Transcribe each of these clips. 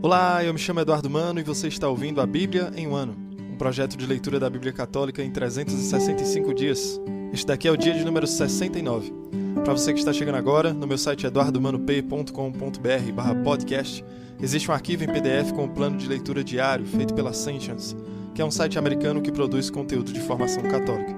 Olá, eu me chamo Eduardo Mano e você está ouvindo a Bíblia em um ano, um projeto de leitura da Bíblia Católica em 365 dias. Este daqui é o dia de número 69. Para você que está chegando agora, no meu site eduardomanop.com.br/podcast, existe um arquivo em PDF com um plano de leitura diário feito pela Ascensions, que é um site americano que produz conteúdo de formação católica.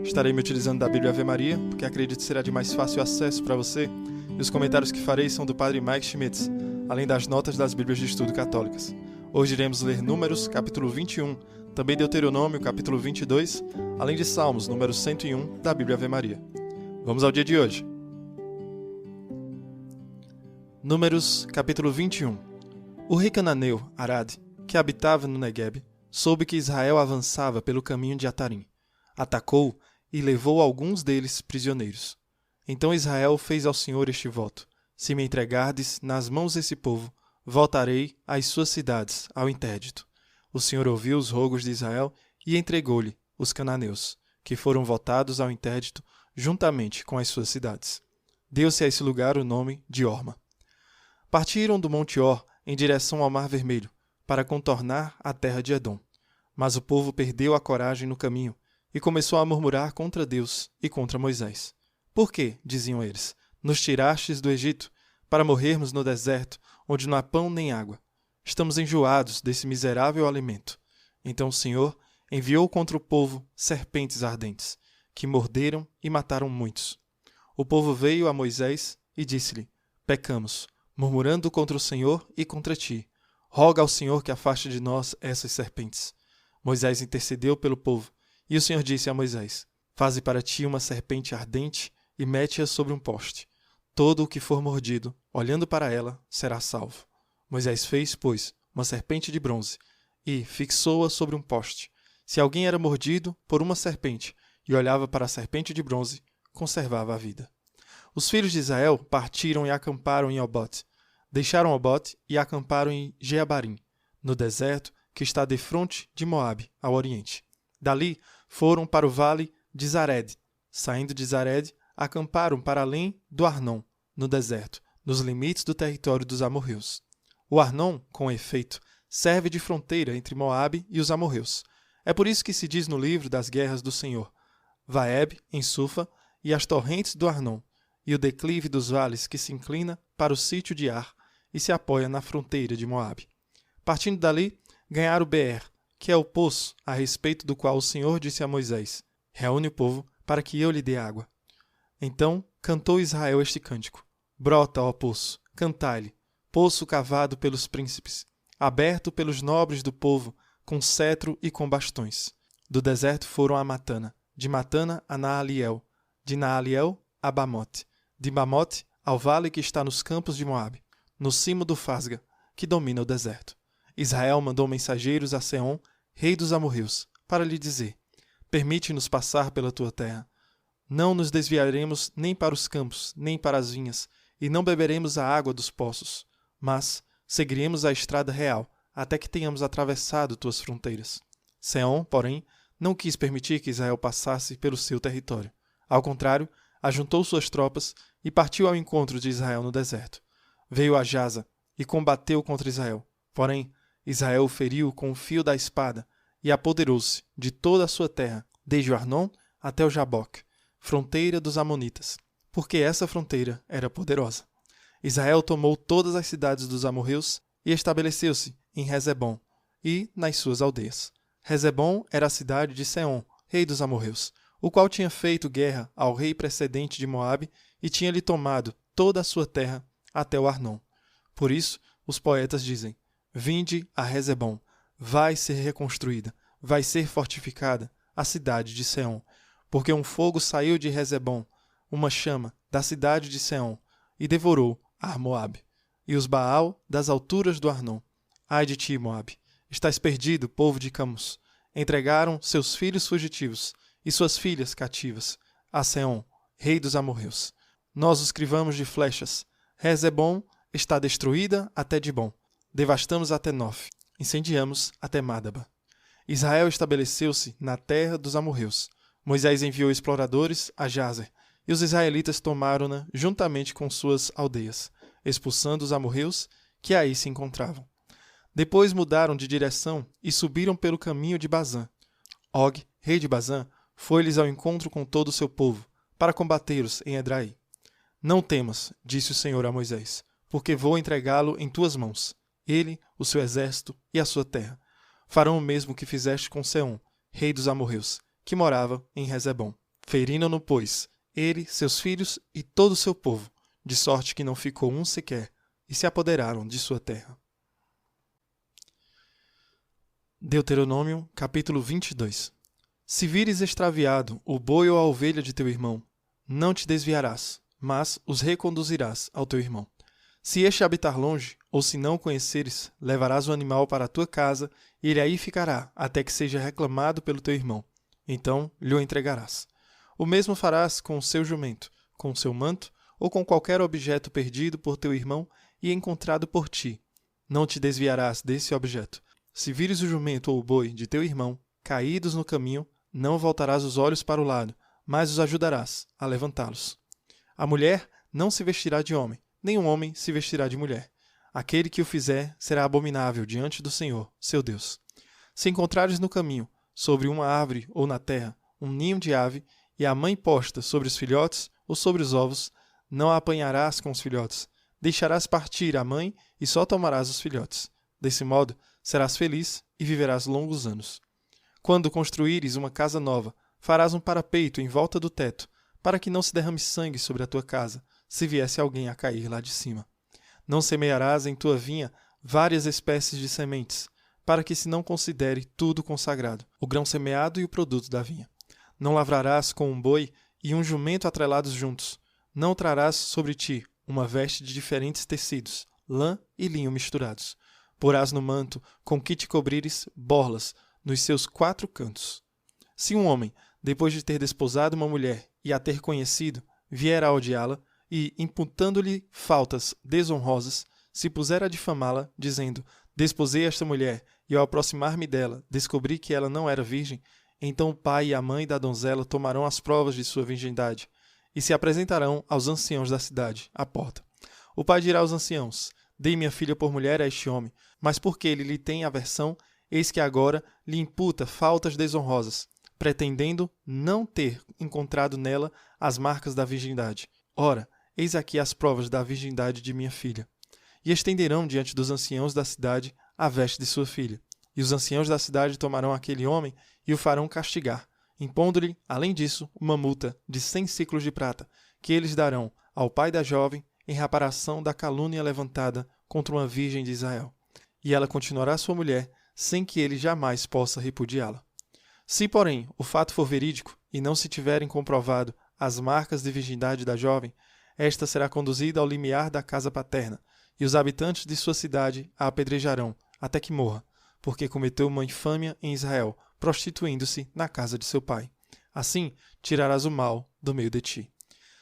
Estarei me utilizando da Bíblia Ave Maria, porque acredito que será de mais fácil acesso para você, e os comentários que farei são do Padre Mike Schmitz, além das notas das Bíblias de Estudo Católicas. Hoje iremos ler Números, capítulo 21, também Deuteronômio, capítulo 22, além de Salmos, número 101, da Bíblia Ave Maria. Vamos ao dia de hoje. Números, capítulo 21. O rei cananeu, Arad, que habitava no Negueb, soube que Israel avançava pelo caminho de Atarim. Atacou e levou alguns deles prisioneiros. Então Israel fez ao Senhor este voto: se me entregardes nas mãos desse povo, voltarei às suas cidades, ao interdito. O Senhor ouviu os rogos de Israel e entregou-lhe os cananeus, que foram votados ao interdito juntamente com as suas cidades. Deu-se a esse lugar o nome de Horma. Partiram do Monte Or em direção ao Mar Vermelho, para contornar a terra de Edom. Mas o povo perdeu a coragem no caminho e começou a murmurar contra Deus e contra Moisés. Por quê, diziam eles, nos tirastes do Egito, para morrermos no deserto, onde não há pão nem água? Estamos enjoados desse miserável alimento. Então o Senhor enviou contra o povo serpentes ardentes, que morderam e mataram muitos. O povo veio a Moisés e disse-lhe: pecamos, murmurando contra o Senhor e contra ti. Roga ao Senhor que afaste de nós essas serpentes. Moisés intercedeu pelo povo, e o Senhor disse a Moisés: faze para ti uma serpente ardente e mete-a sobre um poste. Todo o que for mordido, olhando para ela, será salvo. Moisés fez, pois, uma serpente de bronze e fixou-a sobre um poste. Se alguém era mordido por uma serpente e olhava para a serpente de bronze, conservava a vida. Os filhos de Israel partiram e acamparam em Obote. Deixaram Obote e acamparam em Jeabarim, no deserto que está defronte de Moabe, ao oriente. Dali foram para o vale de Zared. Saindo de Zared, acamparam para além do Arnon, no deserto, nos limites do território dos amorreus. O Arnon, com efeito, serve de fronteira entre Moabe e os amorreus. É por isso que se diz no livro das guerras do Senhor: Vaeb, em Sufa, e as torrentes do Arnon, e o declive dos vales que se inclina para o sítio de Ar e se apoia na fronteira de Moabe. Partindo dali, ganharam Beer, que é o poço a respeito do qual o Senhor disse a Moisés: reúne o povo para que eu lhe dê água. Então cantou Israel este cântico: brota, ó poço, cantai-lhe, poço cavado pelos príncipes, aberto pelos nobres do povo, com cetro e com bastões. Do deserto foram a Matana, de Matana a Naaliel, de Naaliel a Bamote, de Bamote ao vale que está nos campos de Moabe, no cimo do Fasga, que domina o deserto. Israel mandou mensageiros a Seom, rei dos amorreus, para lhe dizer: permite-nos passar pela tua terra. Não nos desviaremos nem para os campos, nem para as vinhas, e não beberemos a água dos poços, mas seguiremos a estrada real, até que tenhamos atravessado tuas fronteiras. Seom, porém, não quis permitir que Israel passasse pelo seu território. Ao contrário, ajuntou suas tropas e partiu ao encontro de Israel no deserto. Veio a Jaza e combateu contra Israel. Porém, Israel o feriu com o fio da espada e apoderou-se de toda a sua terra, desde o Arnon até o Jaboque, fronteira dos amonitas, porque essa fronteira era poderosa. Israel tomou todas as cidades dos amorreus e estabeleceu-se em Rezebom e nas suas aldeias. Rezebom era a cidade de Seom, rei dos amorreus, o qual tinha feito guerra ao rei precedente de Moabe e tinha-lhe tomado toda a sua terra até o Arnon. Por isso, os poetas dizem: vinde a Rezebom, vai ser reconstruída, vai ser fortificada a cidade de Seom, porque um fogo saiu de Rezebom, uma chama da cidade de Seom, e devorou Ar Moabe, e os Baal das alturas do Arnon. Ai de ti, Moabe, estás perdido, povo de Camus. Entregaram seus filhos fugitivos e suas filhas cativas a Seom, rei dos amorreus. Nós os crivamos de flechas. Rezebom está destruída até Dibom. Devastamos até Nof, incendiamos até Madaba. Israel estabeleceu-se na terra dos amorreus. Moisés enviou exploradores a Jazer, e os israelitas tomaram-na juntamente com suas aldeias, expulsando os amorreus que aí se encontravam. Depois mudaram de direção e subiram pelo caminho de Bazã. Og, rei de Bazã, foi-lhes ao encontro com todo o seu povo, para combatê-los em Edrei. Não temas, disse o Senhor a Moisés, porque vou entregá-lo em tuas mãos, ele, o seu exército e a sua terra. Farão o mesmo que fizeste com Seom, rei dos amorreus, que morava em Rezebom. Feriram-no, pois, ele, seus filhos e todo o seu povo, de sorte que não ficou um sequer, e se apoderaram de sua terra. Deuteronômio, capítulo 22. Se vires extraviado o boi ou a ovelha de teu irmão, não te desviarás, mas os reconduzirás ao teu irmão. Se este habitar longe, ou se não o conheceres, levarás o animal para a tua casa, e ele aí ficará, até que seja reclamado pelo teu irmão. Então lhe o entregarás. O mesmo farás com o seu jumento, com o seu manto, ou com qualquer objeto perdido por teu irmão e encontrado por ti. Não te desviarás desse objeto. Se vires o jumento ou o boi de teu irmão, caídos no caminho, não voltarás os olhos para o lado, mas os ajudarás a levantá-los. A mulher não se vestirá de homem, nem um homem se vestirá de mulher. Aquele que o fizer será abominável diante do Senhor, seu Deus. Se encontrares no caminho, sobre uma árvore ou na terra, um ninho de ave, e a mãe posta sobre os filhotes ou sobre os ovos, não a apanharás com os filhotes. Deixarás partir a mãe e só tomarás os filhotes. Desse modo, serás feliz e viverás longos anos. Quando construíres uma casa nova, farás um parapeito em volta do teto, para que não se derrame sangue sobre a tua casa, se viesse alguém a cair lá de cima. Não semearás em tua vinha várias espécies de sementes, para que se não considere tudo consagrado, o grão semeado e o produto da vinha. Não lavrarás com um boi e um jumento atrelados juntos. Não trarás sobre ti uma veste de diferentes tecidos, lã e linho misturados. Porás no manto com que te cobrires borlas nos seus 4 cantos. Se um homem, depois de ter desposado uma mulher e a ter conhecido, vier a odiá-la e, imputando-lhe faltas desonrosas, se puser a difamá-la, dizendo: desposei esta mulher e ao aproximar-me dela descobri que ela não era virgem, então o pai e a mãe da donzela tomarão as provas de sua virgindade e se apresentarão aos anciãos da cidade, à porta. O pai dirá aos anciãos: dei minha filha por mulher a este homem, mas porque ele lhe tem aversão, eis que agora lhe imputa faltas desonrosas, pretendendo não ter encontrado nela as marcas da virgindade. Ora, eis aqui as provas da virgindade de minha filha. E estenderão diante dos anciãos da cidade a veste de sua filha. E os anciãos da cidade tomarão aquele homem e o farão castigar, impondo-lhe, além disso, uma multa de 100 siclos de prata, que eles darão ao pai da jovem em reparação da calúnia levantada contra uma virgem de Israel. E ela continuará sua mulher, sem que ele jamais possa repudiá-la. Se, porém, o fato for verídico e não se tiverem comprovado as marcas de virgindade da jovem, esta será conduzida ao limiar da casa paterna, e os habitantes de sua cidade a apedrejarão até que morra, porque cometeu uma infâmia em Israel, prostituindo-se na casa de seu pai. Assim, tirarás o mal do meio de ti.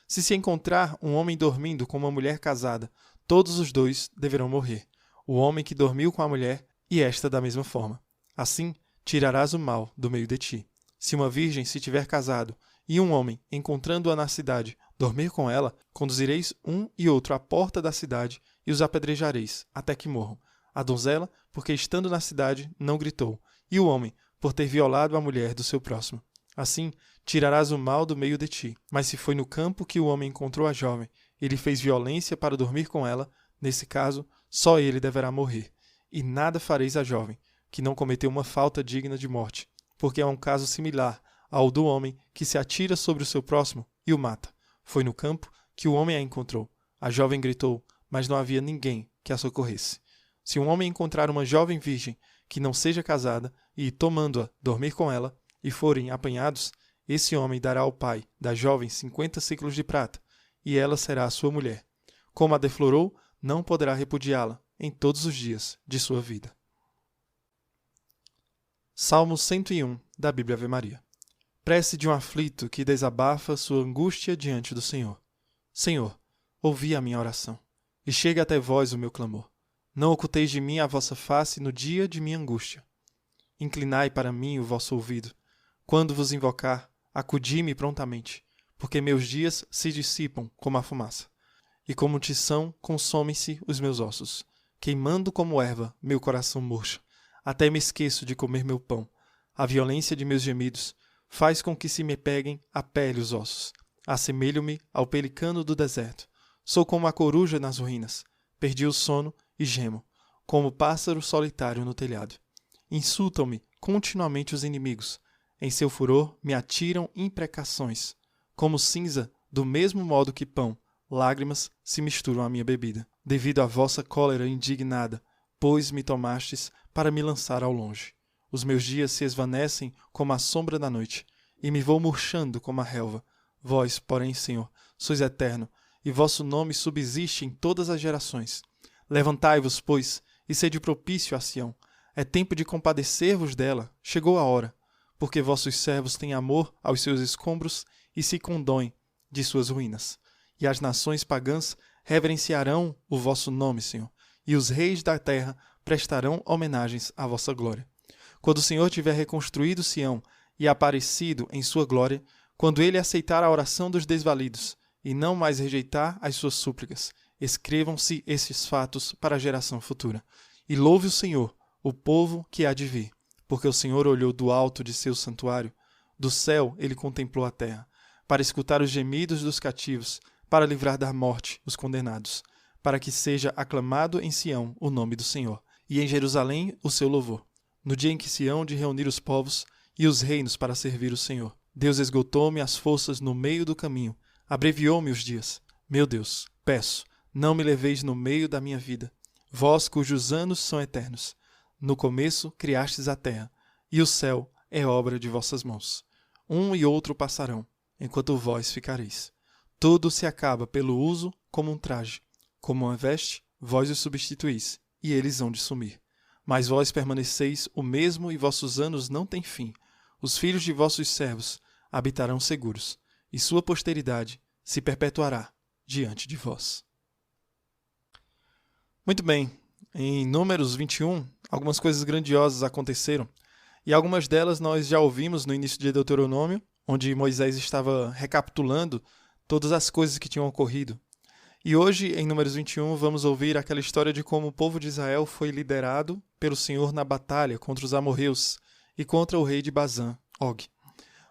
Se encontrar um homem dormindo com uma mulher casada, todos os dois deverão morrer, o homem que dormiu com a mulher e esta da mesma forma. Assim, tirarás o mal do meio de ti. Se uma virgem se tiver casado e um homem, encontrando-a na cidade, dormir com ela, conduzireis um e outro à porta da cidade e os apedrejareis, até que morram. A donzela, porque estando na cidade, não gritou, e o homem, por ter violado a mulher do seu próximo. Assim, tirarás o mal do meio de ti. Mas se foi no campo que o homem encontrou a jovem, e lhe fez violência para dormir com ela, nesse caso, só ele deverá morrer. E nada fareis à jovem, que não cometeu uma falta digna de morte, porque é um caso similar ao do homem que se atira sobre o seu próximo e o mata. Foi no campo que o homem a encontrou. A jovem gritou, mas não havia ninguém que a socorresse. Se um homem encontrar uma jovem virgem que não seja casada e, tomando-a, dormir com ela, e forem apanhados, esse homem dará ao pai da jovem 50 siclos de prata, e ela será a sua mulher. Como a deflorou, não poderá repudiá-la em todos os dias de sua vida. Salmo 101, da Bíblia Ave Maria. Prece de um aflito que desabafa sua angústia diante do Senhor. Senhor, ouvi a minha oração, e chega até vós o meu clamor. Não oculteis de mim a vossa face no dia de minha angústia. Inclinai para mim o vosso ouvido. Quando vos invocar, acudi-me prontamente, porque meus dias se dissipam como a fumaça, e como tição consomem-se os meus ossos. queimando como erva, meu coração murcha. Até me esqueço de comer meu pão. A violência de meus gemidos faz com que se me peguem a pele e os ossos. Assemelho-me ao pelicano do deserto. Sou como a coruja nas ruínas. Perdi o sono e gemo, como pássaro solitário no telhado. Insultam-me continuamente os inimigos. Em seu furor me atiram imprecações. Como cinza, do mesmo modo que pão, lágrimas se misturam à minha bebida. Devido à vossa cólera indignada, pois me tomastes para me lançar ao longe. Os meus dias se esvanecem como a sombra da noite, e me vou murchando como a relva. Vós, porém, Senhor, sois eterno, e vosso nome subsiste em todas as gerações. Levantai-vos, pois, e sede propício a Sião. É tempo de compadecer-vos dela, chegou a hora, porque vossos servos têm amor aos seus escombros e se condoem de suas ruínas. E as nações pagãs reverenciarão o vosso nome, Senhor, e os reis da terra prestarão homenagens à vossa glória. Quando o Senhor tiver reconstruído Sião e aparecido em sua glória, quando ele aceitar a oração dos desvalidos e não mais rejeitar as suas súplicas, escrevam-se esses fatos para a geração futura. E louve o Senhor, o povo que há de vir, porque o Senhor olhou do alto de seu santuário, do céu ele contemplou a terra, para escutar os gemidos dos cativos, para livrar da morte os condenados, para que seja aclamado em Sião o nome do Senhor, e em Jerusalém o seu louvor. No dia em que Sião de reunir os povos e os reinos para servir o Senhor. Deus esgotou-me as forças no meio do caminho, abreviou-me os dias. Meu Deus, peço, não me leveis no meio da minha vida, vós cujos anos são eternos. No começo criastes a terra, e o céu é obra de vossas mãos. Um e outro passarão, enquanto vós ficareis. Tudo se acaba pelo uso como um traje. Como uma veste, vós os substituís, e eles hão de sumir. Mas vós permaneceis o mesmo e vossos anos não têm fim. Os filhos de vossos servos habitarão seguros, e sua posteridade se perpetuará diante de vós. Muito bem, em Números 21, algumas coisas grandiosas aconteceram, e algumas delas nós já ouvimos no início de Deuteronômio, onde Moisés estava recapitulando todas as coisas que tinham ocorrido. E hoje, em Números 21, vamos ouvir aquela história de como o povo de Israel foi liderado pelo Senhor na batalha contra os amorreus e contra o rei de Bazã, Og.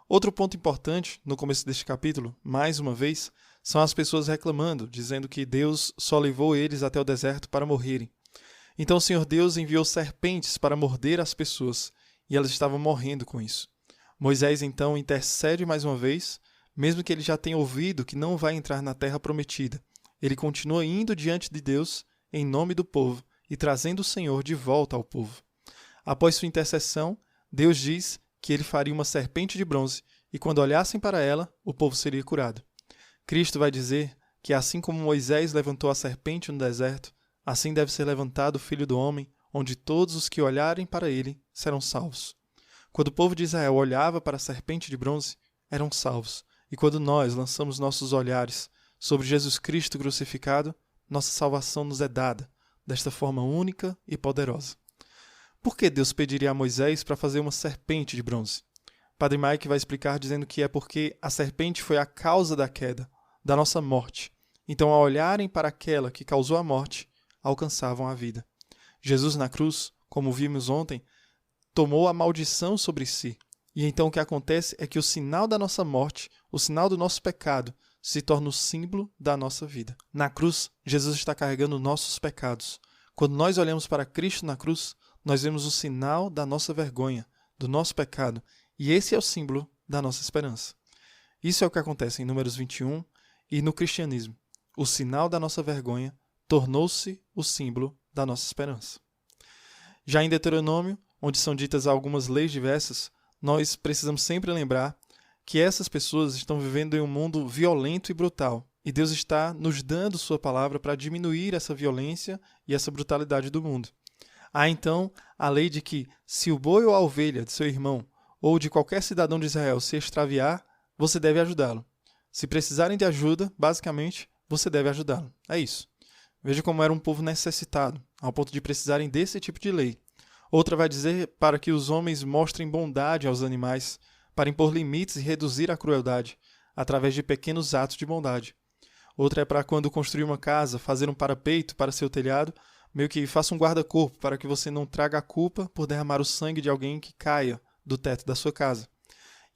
Outro ponto importante no começo deste capítulo, mais uma vez, são as pessoas reclamando, dizendo que Deus só levou eles até o deserto para morrerem. Então o Senhor Deus enviou serpentes para morder as pessoas, e elas estavam morrendo com isso. Moisés então intercede mais uma vez, mesmo que ele já tenha ouvido que não vai entrar na terra prometida. Ele continua indo diante de Deus em nome do povo e trazendo o Senhor de volta ao povo. Após sua intercessão, Deus diz que ele faria uma serpente de bronze e quando olhassem para ela, o povo seria curado. Cristo vai dizer que assim como Moisés levantou a serpente no deserto, assim deve ser levantado o Filho do Homem, onde todos os que olharem para ele serão salvos. Quando o povo de Israel olhava para a serpente de bronze, eram salvos. E quando nós lançamos nossos olhares sobre Jesus Cristo crucificado, nossa salvação nos é dada desta forma única e poderosa. Por que Deus pediria a Moisés para fazer uma serpente de bronze? Padre Mike vai explicar dizendo que é porque a serpente foi a causa da queda, da nossa morte. Então, ao olharem para aquela que causou a morte, alcançavam a vida. Jesus na cruz, como vimos ontem, tomou a maldição sobre si. E então o que acontece é que o sinal da nossa morte, o sinal do nosso pecado, se torna o símbolo da nossa vida. Na cruz, Jesus está carregando nossos pecados. Quando nós olhamos para Cristo na cruz, nós vemos o sinal da nossa vergonha, do nosso pecado, e esse é o símbolo da nossa esperança. Isso é o que acontece em Números 21 e no cristianismo. O sinal da nossa vergonha tornou-se o símbolo da nossa esperança. Já em Deuteronômio, onde são ditas algumas leis diversas, nós precisamos sempre lembrar que essas pessoas estão vivendo em um mundo violento e brutal, e Deus está nos dando sua palavra para diminuir essa violência e essa brutalidade do mundo. Há então a lei de que, se o boi ou a ovelha de seu irmão ou de qualquer cidadão de Israel se extraviar, você deve ajudá-lo. Se precisarem de ajuda, basicamente, você deve ajudá-lo. É isso. Veja como era um povo necessitado, ao ponto de precisarem desse tipo de lei. Outra vai dizer para que os homens mostrem bondade aos animais, para impor limites e reduzir a crueldade, através de pequenos atos de bondade. Outra é para quando construir uma casa, fazer um parapeito para seu telhado, meio que faça um guarda-corpo para que você não traga a culpa por derramar o sangue de alguém que caia do teto da sua casa.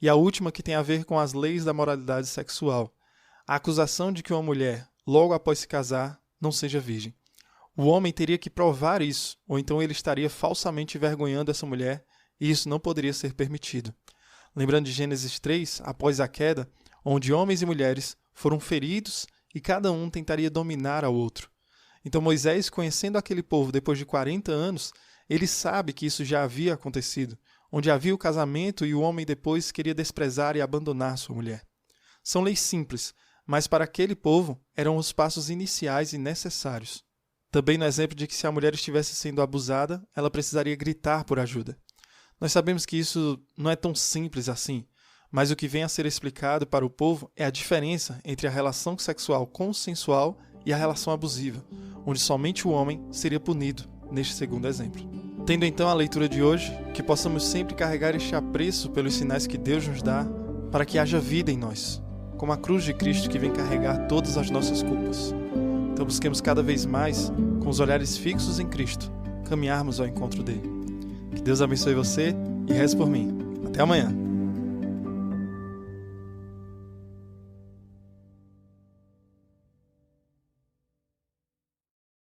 E a última, que tem a ver com as leis da moralidade sexual. A acusação de que uma mulher, logo após se casar, não seja virgem. O homem teria que provar isso, ou então ele estaria falsamente envergonhando essa mulher, e isso não poderia ser permitido. Lembrando de Gênesis 3, após a queda, onde homens e mulheres foram feridos e cada um tentaria dominar ao outro. Então Moisés, conhecendo aquele povo depois de 40 anos, ele sabe que isso já havia acontecido, onde havia o casamento e o homem depois queria desprezar e abandonar sua mulher. São leis simples, mas para aquele povo eram os passos iniciais e necessários. Também no exemplo de que se a mulher estivesse sendo abusada, ela precisaria gritar por ajuda. Nós sabemos que isso não é tão simples assim, mas o que vem a ser explicado para o povo é a diferença entre a relação sexual consensual e a relação abusiva, onde somente o homem seria punido neste segundo exemplo. Tendo então a leitura de hoje, que possamos sempre carregar este apreço pelos sinais que Deus nos dá, para que haja vida em nós, como a cruz de Cristo que vem carregar todas as nossas culpas. Então busquemos cada vez mais, com os olhares fixos em Cristo, caminharmos ao encontro dele. Que Deus abençoe você e reze por mim. Até amanhã.